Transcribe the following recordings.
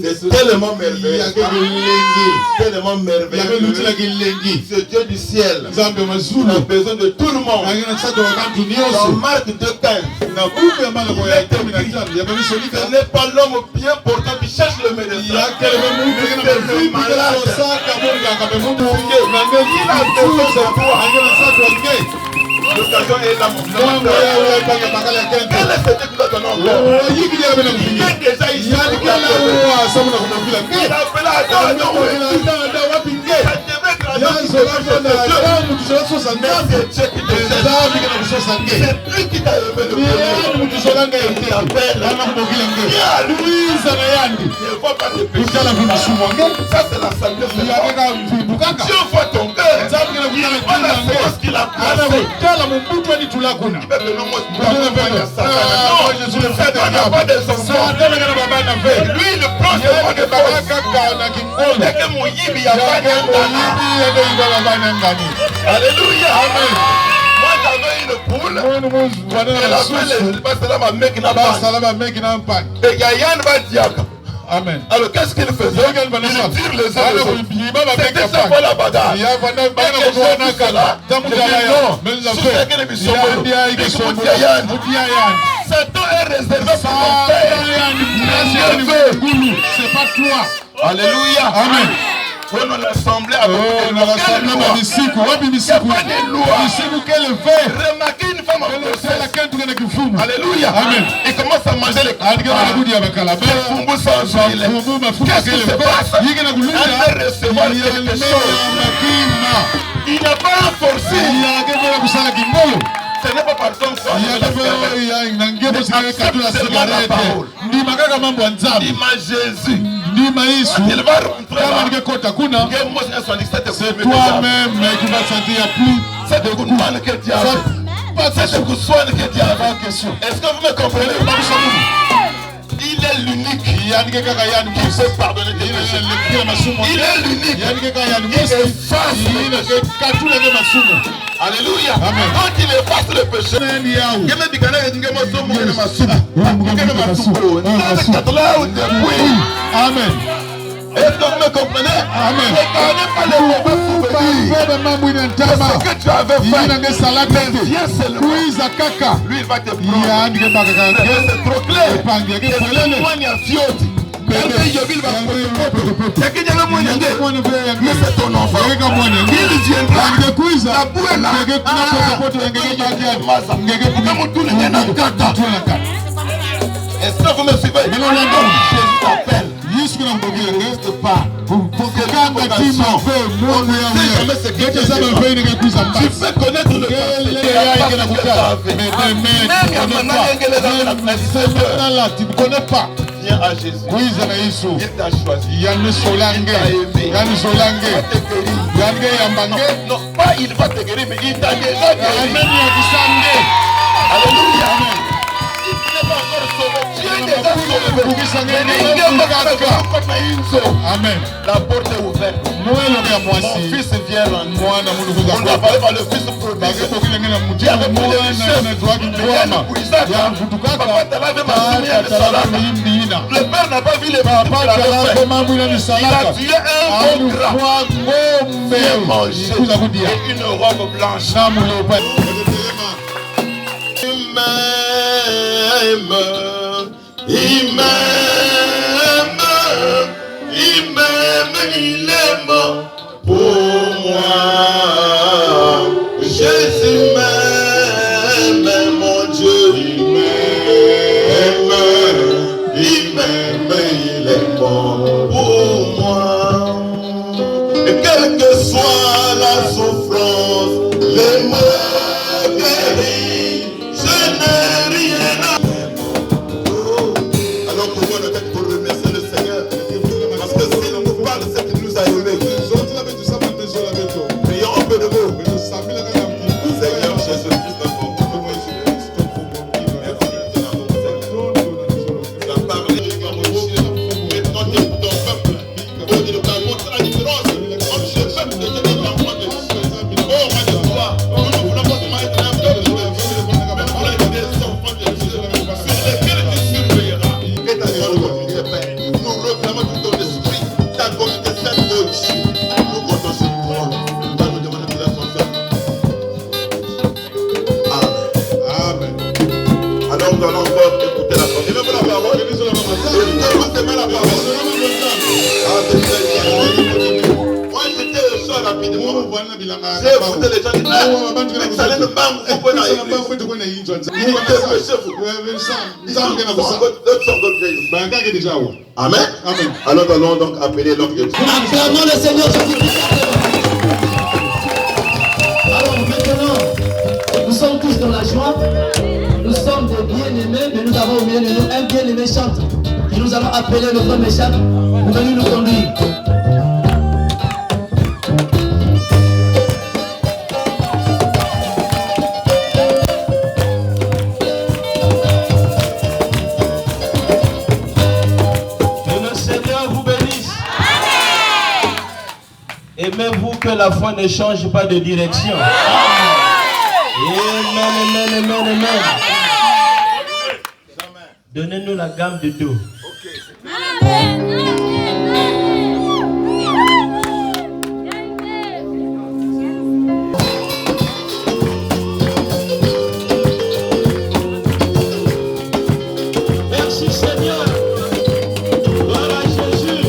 C'est tellement merveilleux. Tellement merveilleux. Ce Dieu du ciel a besoin de tout le monde. Dans Marc 2,15, ce n'est pas l'homme bien portant qui cherche le médecin. L'occasion est là, mon frère. Quel est ce que nous attendons encore? Il est déjà ici. Il a appelé à Alléluia. Amen. Moi j'avais une poule. Et Yann va dire. Amen. Alors qu'est-ce qu'il faisait? Il tire les œufs. C'était ça pour la bagarre. Satan est réservé pour ton père. C'est pas toi. Alléluia. Amen. On a l'assemblée avec il n'y a pas de loi. Remarquez une femme en grossesse. Alléluia. Amen. Il commence à manger les fumbus sans huile. Qu'est-ce qui se passe? Elle va recevoir quelque chose. Il n'a pas forcé. Ce n'est pas par ton foi. Dis-moi Jésus. Il va rentrer là. C'est toi-même qui vas sentir plus. C'est de coup de mal que Dieu a fait. C'est de coup de soin que Dieu a fait. Est-ce que vous me comprenez? Il est l'unique. Il sait pardonner tes péchés. Il est l'unique. Il efface le péché. Alléluia. Quand il efface le péché, Amen. Est-ce que vous me comprenez? Amen. Ne gardez pas les mauvais souvenirs. Ce que tu avais fait, viens seulement. Lui, il va te prendre. C'est trop clair. Témoigne à Fioti. Mais c'est ton enfant. Il viendra. La boue est là. Est-ce que vous me suivez? Jésus t'appelle. Tu peux connaître le tu ne connais pas. Viens à Jésus. Il t'a choisi. Il t'a aimé. Non, pas il va te guérir, mais il t'a déjà guéri. Alléluia. Amen. La porte est ouverte. Mon fils vient là. On a parlé par le fils prodigue. Il avait pris les richesses. Le père n'a pas vu les petits. Il a tué un gras. Viens manger. Et une robe blanche. Il est mort pour moi. Jésus m'aime, mon Dieu, il m'aime, il est mort pour moi. Et quelle que soit la souffrance, les mots guéris, je n'ai rien à J'ai écouté les gens qui disent, ça n'est pas un groupe dans l'église. Amen. Alors nous allons donc appeler l'homme de Dieu. Acclamons le Seigneur Jésus-Christ. Alors maintenant, nous sommes tous dans la joie. Nous sommes des bien-aimés, mais nous avons au milieu de nous un bien-aimé chante. Et nous allons appeler le frère Méchant pour venir nous conduire. Aimez-vous que la foi ne change pas de direction. Amen, amen, amen, amen. Donnez-nous la gamme de Do. Merci Seigneur. Gloire à Jésus.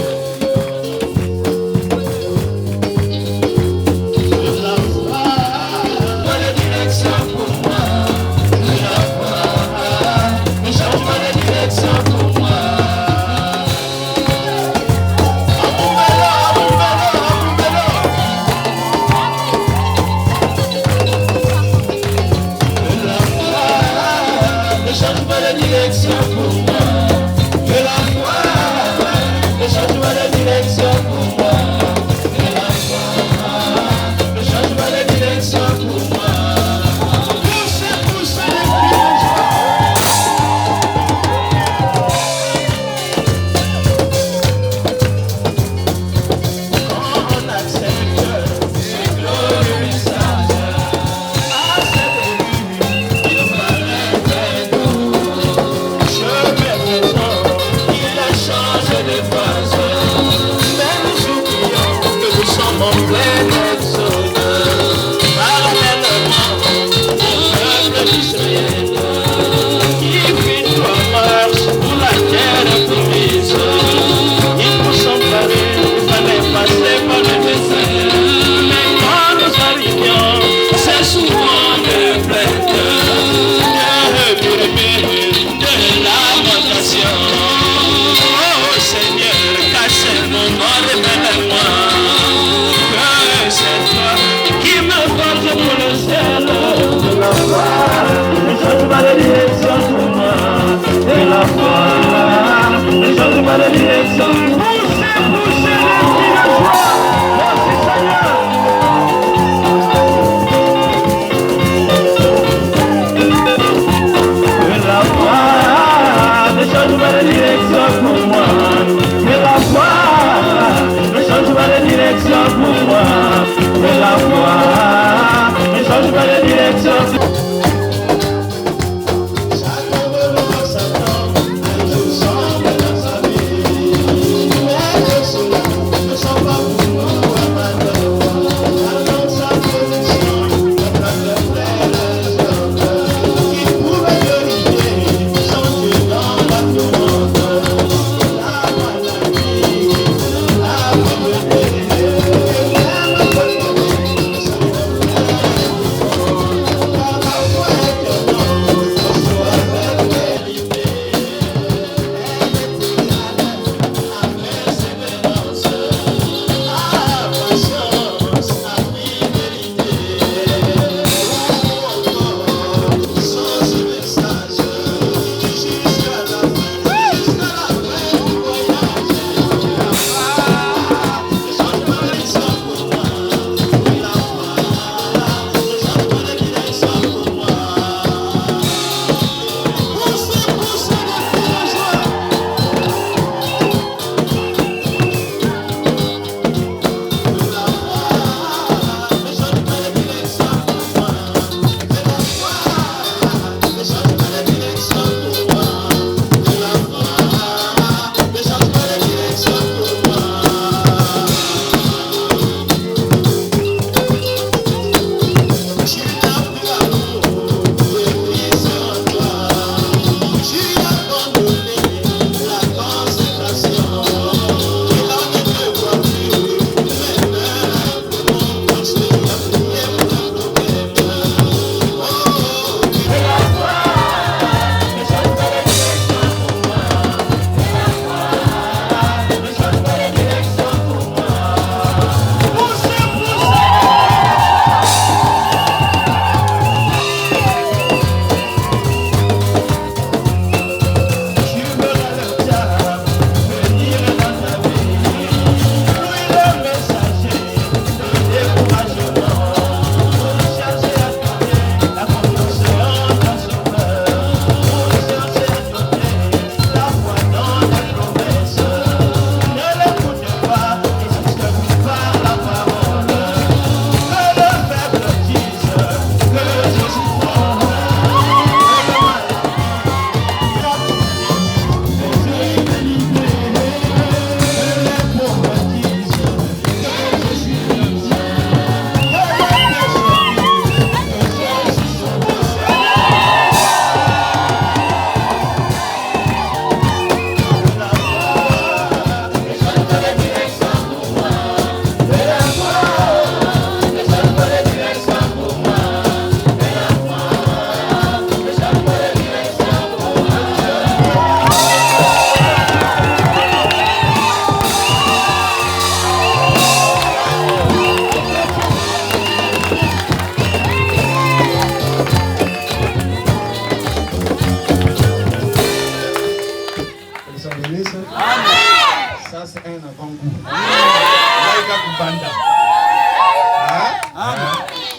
un avant-goût.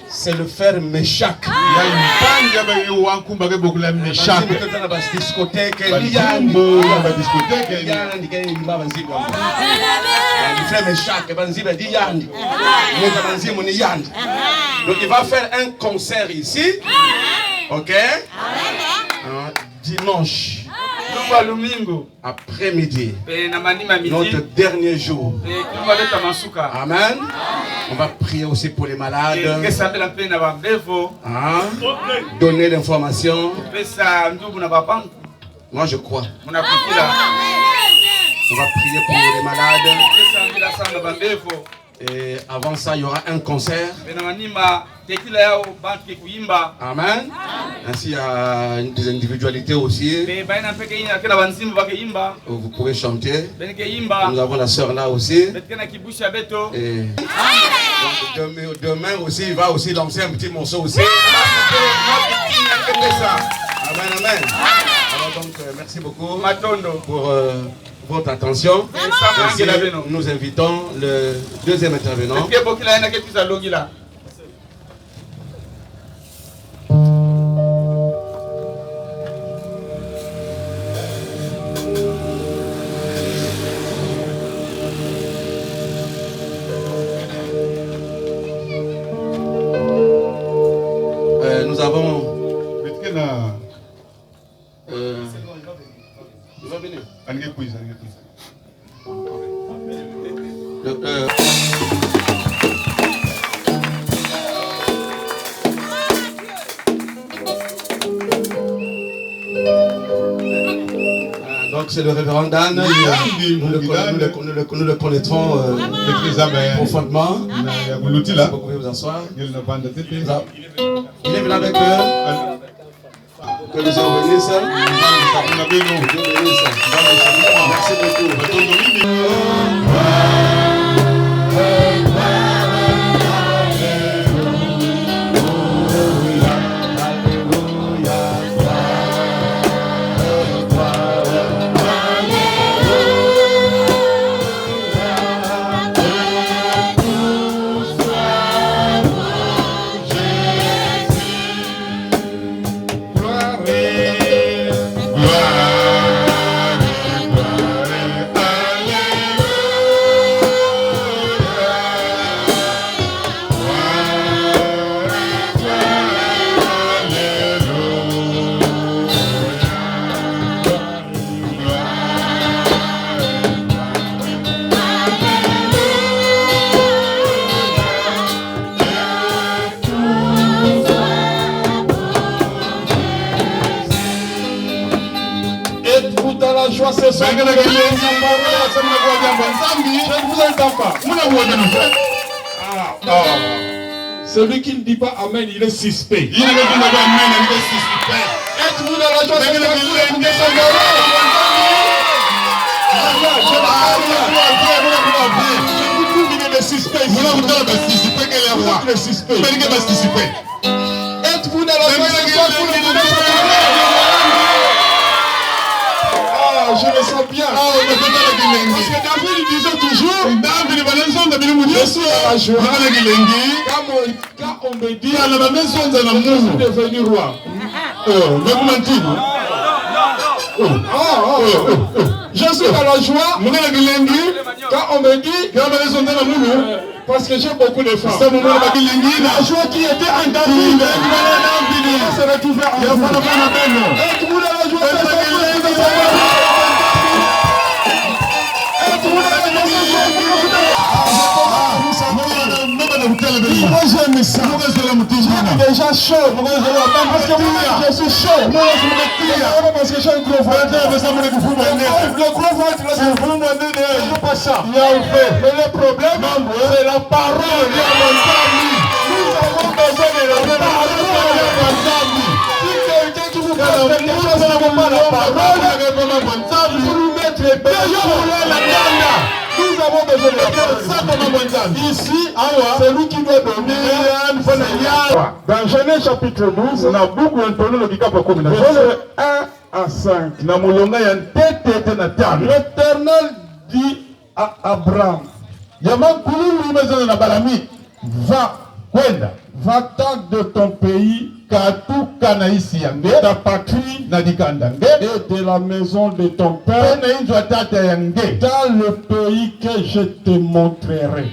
C'est le frère Meshach. Il y a une bande qui a beaucoup de Meshach. Discothèque. Donc il va faire un concert ici. Ok? Dimanche. Après-midi. Notre dernier jour. Amen. On va prier aussi pour les malades. Donner l'information. Moi je crois. On va prier pour les malades. Et avant ça, il y aura un concert. Amen. Ainsi, il y a des individualités aussi. Vous pouvez chanter. Nous avons la sœur là aussi. Et donc, demain aussi, il va aussi lancer un petit morceau aussi. Amen, amen. Alors donc, merci beaucoup pour votre attention. Ainsi, nous invitons le deuxième intervenant. Nous avons... il va venir. Donc c'est le révérend Dan. Nous le connaîtrons profondément. Vous pouvez vous asseoir. Il est venu avec eux. Que nous en bénisse. Merci beaucoup. Je ne vous entends pas. Celui qui ne dit pas Amen, il est suspect. Êtes-vous dans la joie? Êtes-vous dans la joie? Je le sens bien. Parce que David disait toujours, je suis à la joie. Quand on me dit, je suis devenu roi. Je suis à la joie. Quand on me dit, parce que j'ai beaucoup de femmes. La joie qui était en David, ça va tout faire. Êtes-vous dans la joie? Moi j'aime ça. Déjà chaud. Parce que je suis chaud. Parce que j'ai un gros ventre. Le gros ventre, c'est pas ça. Mais le problème, c'est la parole. Nous avons besoin de la parole. Si quelqu'un qui vous parle, pas la parole, vous nous mettre bien la garde. Nous avons besoin de ça. Ici, c'est lui qui doit donner. Dans Genèse chapitre 12, on a beaucoup entendu le verset 1 à 5. L'Éternel dit à Abraham, va-t'en de ton pays, de ta patrie et de la maison de ton père dans le pays que je te montrerai.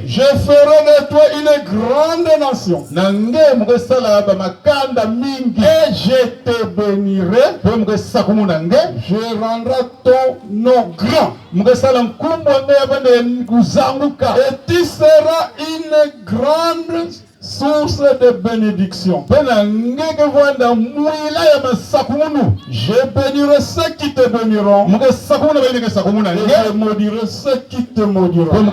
Je ferai de toi une grande nation et je te bénirai. Je rendrai ton nom grand et tu seras une grande source de bénédiction. Je bénirai ceux qui te béniront et je maudirai ceux qui te maudiront.